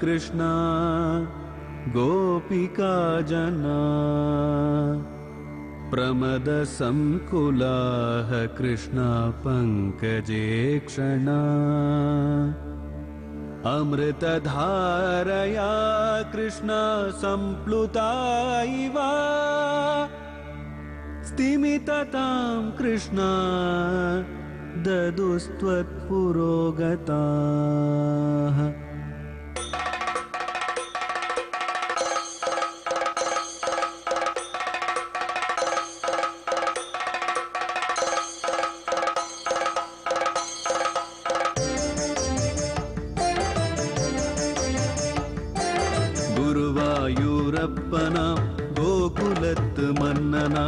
कृष्णा गोपिका जना प्रमद संकुलाः कृष्णा पंकजे क्षणा अमृतधारया कृष्णा संप्लुता इव स्तिमिततां कृष्णा ददुस्त्वत्पुरोगताः। குருவாயூரப்பனா கோகுலத்து மன்னனா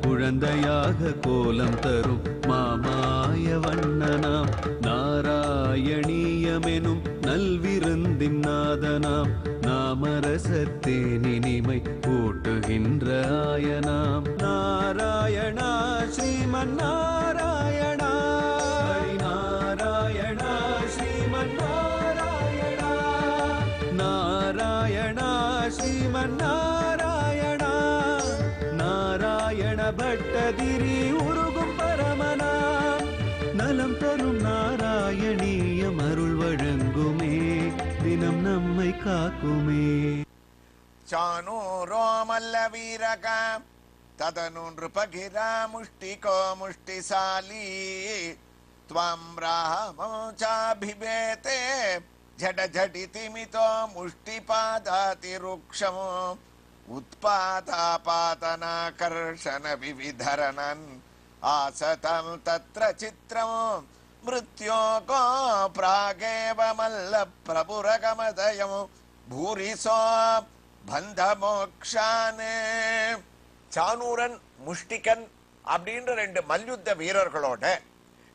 குழந்தையாக கோலம் தரும் மாமாய வண்ணனாம் நாராயணீயமெனும் நல்விருந்தின் நாதனாம் நாமரசத்தேனினிமை கூட்டுகின்ற ஆயனாம் நாராயணா ஸ்ரீமன் நாராயணா ஹரிநாராயணா ஸ்ரீமன் நாராயணா நாராயணா ஸ்ரீமன் நாராயணா நாராயண பட்டதிரி உருகும் பரமனாம் நலம் தரும் நாராயணீயம் அருள் வழங்குமே தினம் நம்மை காக்குமே. சானூரோ மல்ல வீரக ததனு நிருபகிரா முஷ்டிகோ முஷ்டிசாலி த்வம் ராமோ சாபிபேதே ஜட ஜடிதிமிதோ முஷ்டிபாதாதி ருக்ஷமோ उत्पातापातनाकर्षण विविधरनन् आसतं तत्र चित्रम् मृत्योको प्रागेव मल्ल प्रपुरगमदयम् भूरिसो बन्धमोक्षाने. சானூரன் முஷ்டிகன் அப்படின்ற ரெண்டு மல்யுத்த வீரர்களோட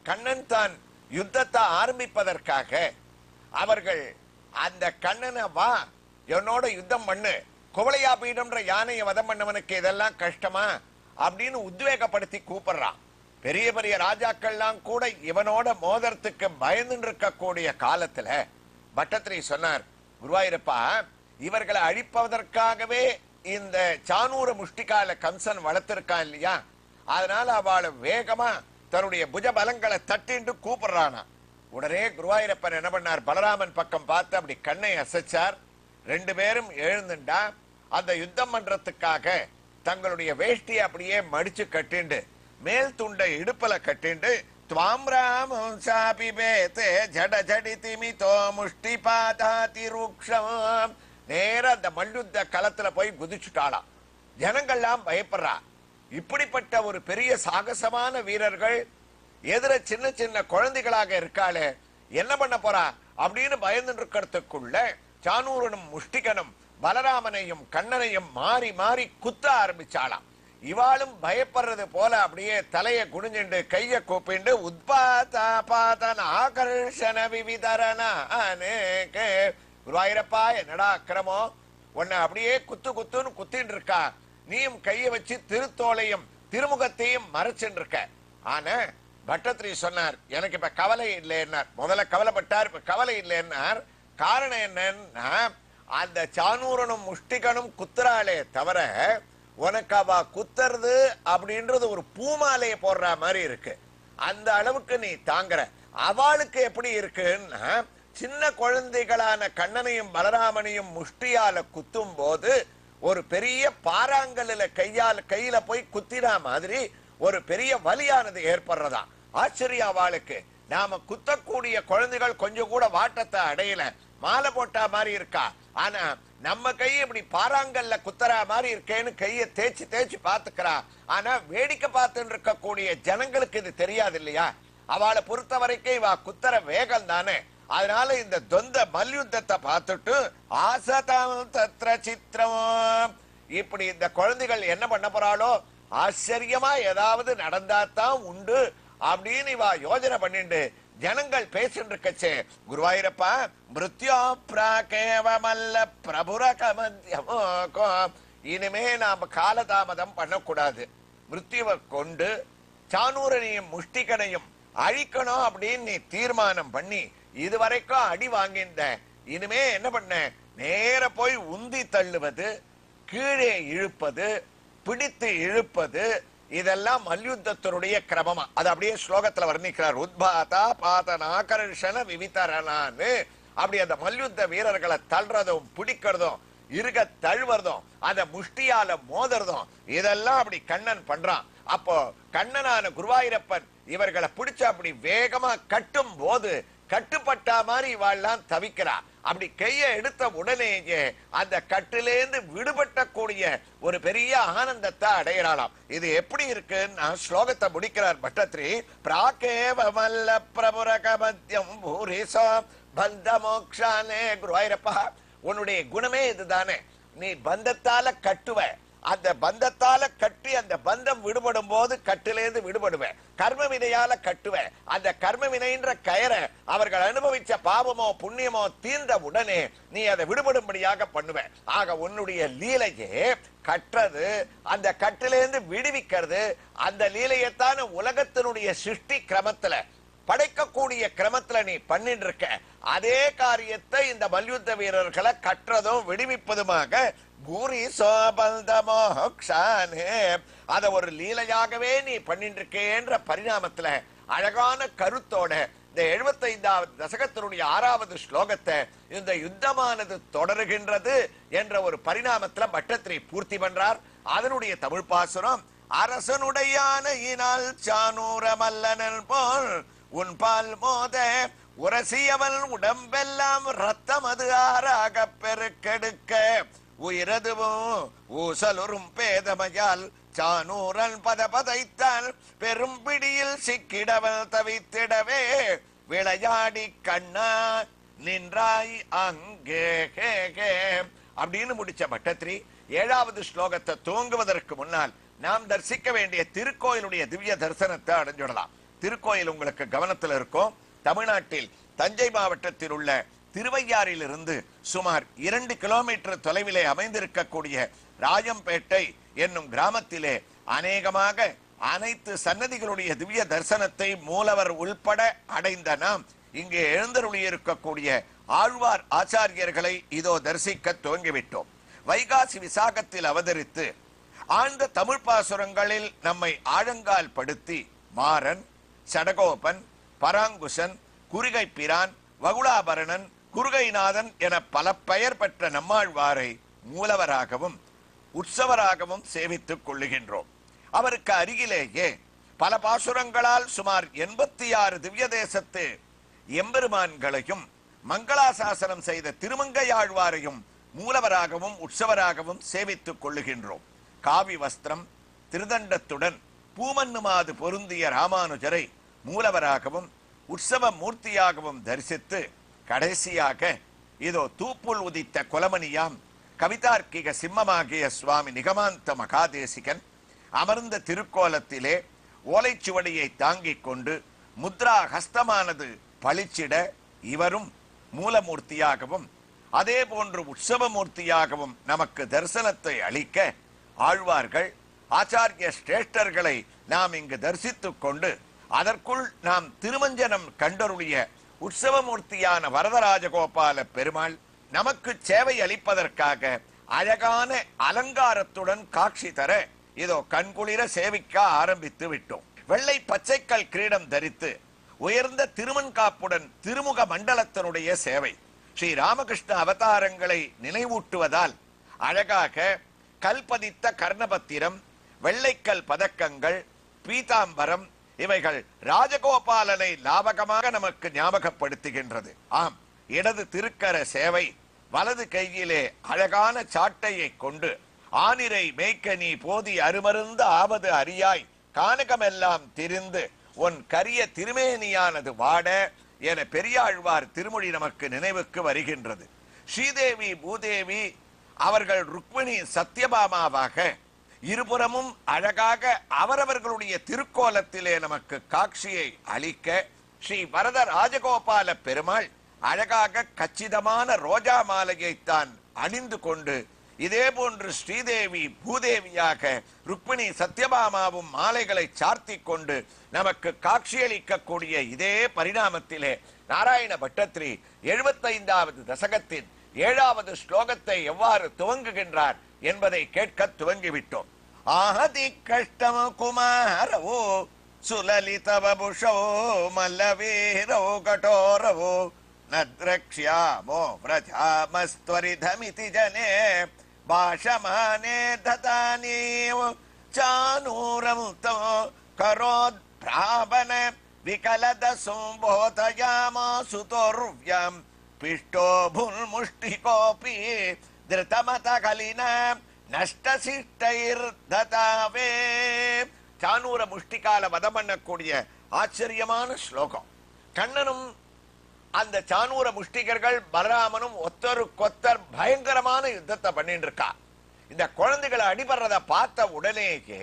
கண்ணன் தான் யுத்தத்தை ஆரம்பிப்பதற்காக அவர்கள் அந்த கண்ணனை வா என்னோட யுத்தம் பண்ணு, குவளையா பீடம்ன்ற யானையை வதம் பண்ணவனுக்கு இதெல்லாம் கஷ்டமா அப்படின்னு உத்வேகப்படுத்தி கூப்பிடுறான். பெரிய பெரிய ராஜாக்கள்லாம் கூட இவனோட மோதறதுக்கு பயந்து இருக்கக்கூடிய காலத்துல பட்டத்திரி சொன்னார், குருவாயூரப்பா இவர்களை அழிப்பதற்காகவே இந்த சானூர முஷ்டிகால கம்சன் வளர்த்திருக்கான் இல்லையா, அதனால அவளை வேகமா தன்னுடைய புஜ பலங்களை தட்டிண்டு கூப்பிடுறானா. உடனே குருவாயூரப்பன் என்ன பண்ணார், பலராமன் பக்கம் பார்த்து அப்படி கண்ணை அசைச்சார். ரெண்டு பேரும் எழுந்துண்டா அந்த யுத்தம் பண்றதுக்காக தங்களுடைய வேஷ்டியை அப்படியே மடிச்சு கட்டிண்டு மேல் துண்டை இடுப்புல கட்டிண்டு த்வாம் ராமம் சாபிபேதே ஜட ஜடிதிமிதோ முஷ்டிபாதாதி ருக்ஷம் நேர அந்த மல்யுத்த களத்துல போய் குதிச்சுட்டாளாம். ஜனங்கள்லாம் பயப்படுறா. இப்படிப்பட்ட ஒரு பெரிய சாகசமான வீரர்கள் எதிர சின்ன சின்ன குழந்தைகளாக இருக்காளே என்ன பண்ண போறா அப்படின்னு பயந்து இருக்கிறதுக்குள்ள சானூரனும் முஷ்டிகனும் பலராமனையும் கண்ணனையும் மாறி மாறி குத்த ஆரம்பிச்சாளாம். இவாளும் பயப்படுறது போல அப்படியே தலைய குனிஞ்சுண்டு கைய கூப்பிண்டு உத்பாதாபாதன ஆகர்ஷண விவிதரண அநேகே. குருவாயூரப்பா என்னடா அக்கிரமோ, உன்னை அப்படியே குத்து குத்துன்னு குத்தின்னு இருக்கா, நீயும் கைய வச்சு திருத்தோலையும் திருமுகத்தையும் மறைச்சுட்டு இருக்க. ஆனா பட்டத்திரி சொன்னார், எனக்கு இப்ப கவலை இல்லைன்னார். முதல்ல கவலைப்பட்டார், இப்ப கவலை இல்லைன்னார். காரணம் என்னன்னா அந்த சானூரனும் முஷ்டிகனும் குத்துறாளே தவிர உனக்கு அவ குத்துறது அப்படின்றது ஒரு பூமாலையை போடுற மாதிரி இருக்கு. அந்த அளவுக்கு நீ தாங்குற. அவளுக்கு எப்படி இருக்குன்னா சின்ன குழந்தைகளான கண்ணனையும் பலராமனையும் முஷ்டியால குத்தும் போது ஒரு பெரிய பாறாங்கல்ல கையில போய் குத்தினா மாதிரி ஒரு பெரிய வலியானது ஏற்படுறதா. ஆச்சரியம் அவளுக்கு. நாம குத்தக்கூடிய குழந்தைகள் கொஞ்சம் கூட வாட்டத்தை அடையல, மாலை போட்டா மாதிரி இருக்கா. ஆனா நம்ம கை இப்படி பாறாங்கல்ல குத்தரா மாதிரி இருக்கேன்னு கைய தேய்ச்சி தேய்ச்சி பாத்துக்கிறா. ஆனா வேடிக்கை பார்த்துட்டு இருக்கக்கூடிய ஜனங்களுக்கு இது தெரியாது இல்லையா. அவளை பொறுத்த வரைக்கும் இவ குத்தர வேகம் தானே. அதனால இந்த தொந்த மல்யுத்தத்தை பார்த்துட்டு ஆசதம் தத்ர சித்திரம், இப்படி இந்த குழந்தைகள் என்ன பண்ண போறாளோ ஆச்சரியமா ஏதாவது நடந்தாத்தான் உண்டு அப்படின்னு இவ யோஜனை பண்ணிண்டு ஜனங்கள் பேசிட்டு இருக்கச்சே, குருவாயூரப்பா மிருத்யோ பிராகேவமல்ல பிரபுரகமத்யமோ, இனிமே நாம காலதாமதம் பண்ணக்கூடாது. மிருத்யுவை கொண்டு சானூரனையும் முஷ்டிகனையும் அழிக்கணும் அப்படின்னு நீ தீர்மானம் பண்ணி இதுவரைக்கும் அடி வாங்கிந்த இனிமே என்ன பண்ண, நேர போய் உந்தி தள்ளுவது, கீழே இழுப்பது, பிடித்து இழுப்பது, இதெல்லாம் மல்யுத்தத்தினுடைய கிரமமா. அது அப்படியே ஸ்லோகத்துல வர்ணிக்கிறார். உத்பாதா பாதனாகர்ஷண விவிதரணான்னு. அப்படி அந்த மல்யுத்த வீரர்களை தள்ளுறதும் பிடிக்கிறதும் இருக தழுவுறதும் அந்த முஷ்டியால மோதுறதும் இதெல்லாம் அப்படி கண்ணன் பண்றான். அப்போ கண்ணனான குருவாயூரப்பன் இவர்களை பிடிச்சு அப்படி வேகமா கட்டும் போது கட்டுப்பட்ட மாதிரி இவாள்லாம் தவிக்கிறா. அப்படி கைய எடுத்த உடனேயே அந்த கட்டிலேந்து விடுபட்ட கூடிய ஒரு பெரிய ஆனந்தத்தை அடையலாம். இது எப்படி இருக்குன்னு ஸ்லோகத்தை முடிக்கிறார் பட்டத்ரி. பிராகேவ மல்ல பிரபுரகமத்யம் பூரிசோ பந்த மோக்ஷானே. குருவாயூரப்பா, உன்னுடைய குணமே இதுதானே. நீ பந்தத்தால கட்டுவ, அந்த பந்தத்தால கட்டி அந்த பந்தம் விடுபடும் போது கட்டிலேந்து விடுபடுவேன். கர்ம வினையால கட்டுவேன். அந்த கர்ம வினைன்ற கயரை அவர்கள் அனுபவிச்ச பாவமோ புண்ணியமோ தீர்ந்த உடனே நீ அதை விடுபடும்படியாக பண்ணுவேன். ஆக உன்னுடைய லீலையே கட்டுறது, அந்த கட்டிலேந்து விடுவிக்கிறது. அந்த லீலையத்தான உலகத்தினுடைய சிருஷ்டி கிரமத்துல படைக்கக்கூடிய கிரமத்துல நீ பண்ணிட்டு இருக்க. அதே காரியத்தை இந்த மல்யுத்த வீரர்களை கற்றதும் விடுவிப்பதுமாக பூரி சோபந்தமோக்ஷானே, அத ஒரு லீலையாகவே நீ பண்ணிட்டு இருக்கேன்ற பரிணாமத்துல அழகான கருத்தோட இந்த 75வது தசகத்தினுடைய 6வது ஸ்லோகத்தை இந்த யுத்தமானது தொடருகின்றது என்ற ஒரு பரிணாமத்துல பட்டத்ரி பூர்த்தி பண்றார். அதனுடைய தமிழ் பாசுரம். அரசனுடையான இனால் சானூர மல்லனன் போல் உன் பால் மோத உரசியவன் உடம்பெல்லாம் ரத்தம் அது ஆறாக பெருக்கெடுக்க உயிரதுவும் ஊசலுறும் பேதமையால் சானூரன் பதைத்தான் பெரும் பிடியில் சிக்கிடவன் தவித்திடவே விளையாடி கண்ணா நின்றாய் அங்கே அப்படின்னு முடிச்ச பட்டத்ரி 7வது ஸ்லோகத்தை துவங்குவதற்கு முன்னால் நாம் தரிசிக்க வேண்டிய திருக்கோயிலுடைய திவ்ய தரிசனத்தை அடைஞ்சிடலாம். திருக்கோயில் உங்களுக்கு கவனத்தில் இருக்கும். தமிழ்நாட்டில் தஞ்சை மாவட்டத்தில் உள்ள திருவையாறில் இருந்து சுமார் 2 கிலோமீட்டர் தொலைவிலே அமைந்திருக்கக்கூடிய ராஜம்பேட்டை என்னும் கிராமத்திலே அநேகமாக அனைத்து சன்னதிகளுடைய திவ்ய தரிசனத்தை மூலவர் உள்பட அடைந்த நாம் இங்கே எழுந்தருளி இருக்கக்கூடிய ஆழ்வார் ஆச்சாரியர்களை இதோ தரிசிக்க துவங்கிவிட்டோம். வைகாசி விசாகத்தில் அவதரித்து ஆழ்ந்த தமிழ் பாசுரங்களில் நம்மை ஆழங்கால் படுத்தி மாறன், சடகோபன், பராங்குசன், குறுகை பிரான், வகுளாபரணன், குறுகைநாதன் என பல பெயர் பெற்ற நம்மாழ்வாரை மூலவராகவும் உற்சவராகவும் சேவித்துக் கொள்ளுகின்றோம். அவருக்கு அருகிலேயே பல பாசுரங்களால் சுமார் 86 திவ்ய தேசத்து எம்பெருமான்களையும் மங்களாசாசனம் செய்த திருமங்கையாழ்வாரையும் மூலவராகவும் உற்சவராகவும் சேவித்துக் கொள்ளுகின்றோம். காவி வஸ்திரம் திருதண்டத்துடன் பூமன்னுமாது பொருந்திய ராமானுஜரை மூலவராகவும் உற்சவ மூர்த்தியாகவும் தரிசித்து கடைசியாக இதோ தூப்புள் உதித்த குலமணியாம் கவிதார்க்கிக சிம்மமாகிய சுவாமி நிகமாந்த மகாதேசிகன் அமர்ந்த திருக்கோலத்திலே ஓலைச்சுவடியை தாங்கிக் கொண்டு முத்ரா ஹஸ்தமானது பளிச்சிட இவரும் மூலமூர்த்தியாகவும் அதே போன்று உற்சவமூர்த்தியாகவும் நமக்கு தரிசனத்தை அளிக்க ஆழ்வார்கள் ஆச்சாரிய சிரேஷ்டர்களை நாம் இங்கு தரிசித்துக் கொண்டு அதற்குள் நாம் திருமஞ்சனம் கண்டருடைய உற்சவமூர்த்தியான வரதராஜகோபால பெருமாள் நமக்கு சேவை அளிப்பதற்காக அழகான அலங்காரத்துடன் காட்சி தர இதோ கண்குளிர சேவிக்க ஆரம்பித்து விட்டோம். வெள்ளை பச்சைக்கல் கிரீடம் தரித்து உயர்ந்த திருமண்காப்புடன் திருமுக மண்டலத்தினுடைய சேவை ஸ்ரீ ராமகிருஷ்ண அவதாரங்களை நினைவூட்டுவதால் அழகாக கல்பதித்த கர்ணபத்திரம், வெள்ளைக்கல் பதக்கங்கள், பீதாம்பரம் இவைகள் ராஜகோபாலனை லாபகமாக நமக்கு ஞாபகப்படுத்துகின்றது. ஆம், இடது திருக்கர சேவை, வலது கையிலே அழகான சாட்டையை கொண்டு ஆனிரை மேய்க்க நீ போதி அருமருந்து ஆவது அறியாய் கானகமெல்லாம் திரிந்து உன் கரிய திருமேனியானது வாட என பெரியாழ்வார் திருமொழி நமக்கு நினைவுக்கு வருகின்றது. ஸ்ரீதேவி பூதேவி அவர்கள் ருக்மிணி சத்யபாமாவாக இருபுறமும் அழகாக அவரவர்களுடைய திருக்கோலத்திலே நமக்கு காட்சியை அளிக்க ஸ்ரீ வரத ராஜகோபால பெருமாள் அழகாக கச்சிதமான ரோஜா மாலையை தான் அணிந்து கொண்டு இதே போன்று ஸ்ரீதேவி பூதேவியாக ருக்மிணி சத்யபாமாவும் மாலைகளை சார்த்தி கொண்டு நமக்கு காட்சியளிக்கக்கூடிய இதே பரிணாமத்திலே நாராயண பட்டத்திரி 75வது தசகத்தின் 7வது ஸ்லோகத்தை எவ்வாறு துவங்குகின்றார் என்பதை கேட்க துவங்கிவிட்டோம். ஆஹதி கஷ்டம குமாரவோ சுலலிதவபுஷோ மல்லவீரோ கடோரவோ நத்ரக்ஷ்யாமோ व्रजामस्त्वरिधमिति जने भाषमाने ददानीव चानूरमुतो करोद्भ्रावन विकलदसुम्बोधयामासुतोर्व्यं पिष्टो भुल्मुष्टिकोऽपि धृतमतकलिना नष्टशिष्टैर्दतावे. சானூர முஷ்டிகால வதம் பண்ணக்கூடிய ஆச்சரியமான ஸ்லோகம். கண்ணனும் அந்த சானூர முஷ்டிகர்கள் பலராமனும் ஒத்தருக்கொத்தர் பயங்கரமான யுத்தத்தை பண்ணிட்டு இருக்கா. இந்த குழந்தைகளை அடிபடுறத பார்த்த உடனேயே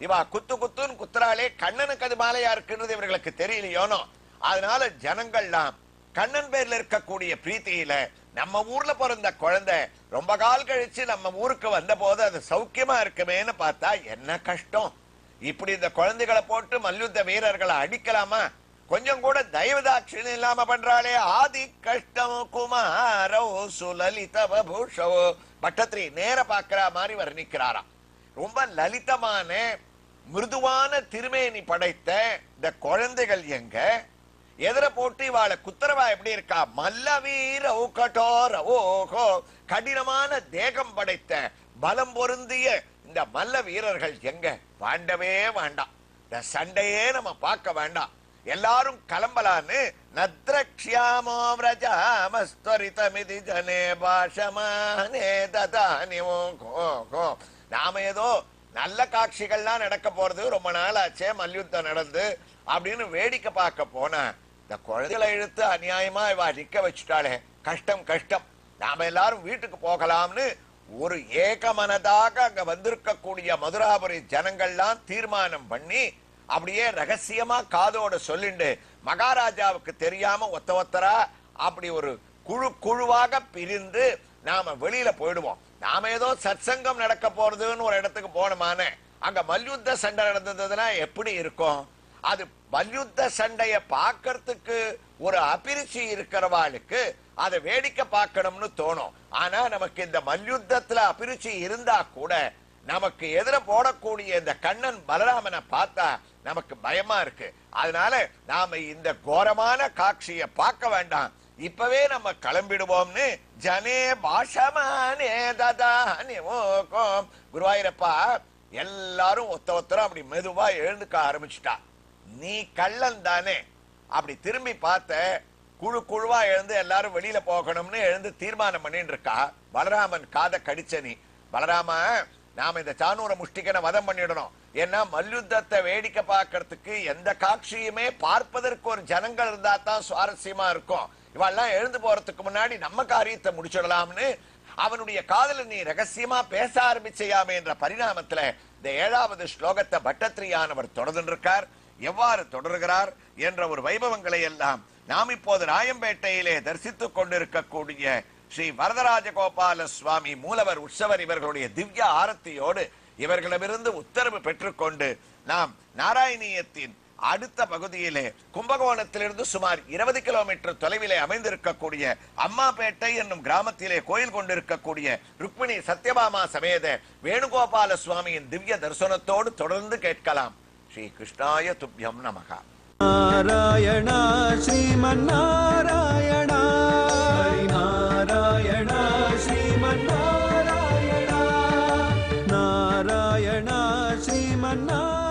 இவா குத்து குத்துன்னு குத்துறாலே கண்ணனுக்கு அது மாலையா இருக்குன்றது இவர்களுக்கு தெரியலையோனோ. அதனால ஜனங்கள்லாம் கண்ணன் பேர்ல இருக்கக்கூடிய பிரீத்தியில நம்ம ஊர்ல பிறந்த குழந்தை ரொம்ப கால் கழிச்சு நம்ம ஊருக்கு வந்த போது அது சௌக்கியமா இருக்குமேன்னு பார்த்தா என்ன கஷ்டம். இப்படி இந்த குழந்தைகளை போட்டு மல்யுத்த வீரர்களை அடிக்கலாமா? கொஞ்சம் கூட தயவுதாட்சியம் இல்லாம பண்றாளே. ஆதி கஷ்டம் குமாரோ சுலலிதவபூஷோ. பட்டத்திரி நேர பாக்குற மாதிரி வர்ணிக்கிறாராம். ரொம்ப லலிதமான மிருதுவான திருமேனி படைத்த இந்த குழந்தைகள் எங்க எதிர போட்டு இவாள குத்தரவா எப்படி இருக்கா? மல்லவீரோ கடோரவோகோ. கடினமான தேகம் படைத்த பலம் பொருந்திய இந்த மல்ல வீரர்கள் எங்க? வேண்டவே வேண்டாம், இந்த சண்டையே நம்ம பார்க்க வேண்டாம், எல்லாரும் கிளம்பலான்னு நத்ரக்ஷ்யாமோ व्रजामस्त्वरितमिति जने भाषमाने ददानीवो. நாம ஏதோ நல்ல காட்சிகள்லாம் நடக்க போறது ரொம்ப நாள் ஆச்சே மல்யுத்தம் நடந்து அப்படின்னு வேடிக்கை பார்க்க போனா இந்த குழந்தைகளை இழுத்து அநியாயமா இவ நிக்க வச்சுட்டாளே. கஷ்டம் கஷ்டம், நாம எல்லாரும் வீட்டுக்கு போகலாம்னு ஒரு ஏகமனதாக அங்க வந்திருக்கக்கூடிய மதுராபுரி ஜனங்கள்லாம் தீர்மானம் பண்ணி அப்படியே ரகசியமா காதோட சொல்லிண்டு மகாராஜாவுக்கு தெரியாம ஒத்தரா அப்படி ஒரு குழுவாக பிரிந்து நாம வெளியில போயிடுவோம். நாம ஏதோ சத்சங்கம் நடக்க போறதுன்னு ஒரு இடத்துக்கு போனோமானே அங்க மல்யுத்த சண்டை நடந்ததுன்னா எப்படி இருக்கும்? அது மல்யுத்த சண்டைய பார்க்கறதுக்கு ஒரு அபிருச்சி இருக்கிறவாளுக்கு அதை வேடிக்கை பார்க்கணும்னு தோணும். ஆனா நமக்கு இந்த மல்யுத்தத்துல அபிருச்சி இருந்தா கூட நமக்கு எதிர போடக்கூடிய இந்த கண்ணன் பலராமனை பார்த்தா நமக்கு பயமா இருக்கு. அதனால நாம இந்த கோரமான காட்சியை பார்க்க வேண்டாம், இப்பவே நம்ம கிளம்பிடுவோம்னு ஜனே பாஷமானே ததானிவோகோ. குருவாயூரப்பா எல்லாரும் ஒத்தரம் அப்படி மெதுவா எழுந்துக்க ஆரம்பிச்சுட்டா. நீ கள்ளன் தானே? அப்படி திரும்பி பார்த்த குழுவா எழுந்து எல்லாரும் வெளியில போகணும்னு எழுந்து தீர்மானம் பண்ணிட்டு இருக்கா. பலராமன் காதை கடிச்ச நீ, பலராம நாம இந்த சானூர முஷ்டிகனை வதம் பண்ணிடணும். ஏன்னா மல்யுத்தத்தை வேடிக்கை பார்க்கறதுக்கு எந்த காட்சியுமே பார்ப்பதற்கு ஒரு ஜனங்கள் இருந்தா தான் சுவாரஸ்யமா இருக்கும். இவெல்லாம் எழுந்து போறதுக்கு முன்னாடி நம்ம காரியத்தை முடிச்சிடலாம்னு அவனுடைய காதல நீ ரகசியமா பேச ஆரம்பிச்சையாமே என்ற பரிணாமத்துல இந்த 7வது ஸ்லோகத்தை பட்டத்திரியானவர் தொடர்ந்து இருக்கார். எவ்வாறு தொடர்கிறார் என்ற ஒரு வைபவங்களை எல்லாம் நாம் இப்போது ராயம்பேட்டையிலே தரிசித்துக் கொண்டிருக்கக்கூடிய ஸ்ரீ வரதராஜகோபால சுவாமி மூலவர் உற்சவர் இவர்களுடைய திவ்ய ஆரத்தியோடு இவர்களிடமிருந்து உத்தரவு பெற்றுக்கொண்டு நாம் நாராயணியத்தின் அடுத்த பகுதியிலே கும்பகோணத்திலிருந்து சுமார் 20 கிலோமீட்டர் தொலைவிலே அமைந்திருக்கக்கூடிய அம்மாபேட்டை என்னும் கிராமத்திலே கோயில் கொண்டிருக்கக்கூடிய ருக்மிணி சத்யபாமா சமேத வேணுகோபால சுவாமியின் திவ்ய தரிசனத்தோடு தொடர்ந்து கேட்கலாம். ஸ்ரீ கிருஷ்ணாய துப்யம் நமகா. நாராயணா ஸ்ரீமன்னாராயணா நாராயணா ஸ்ரீமன்னாராயணா நாராயணா ஸ்ரீமன்னாராயணா.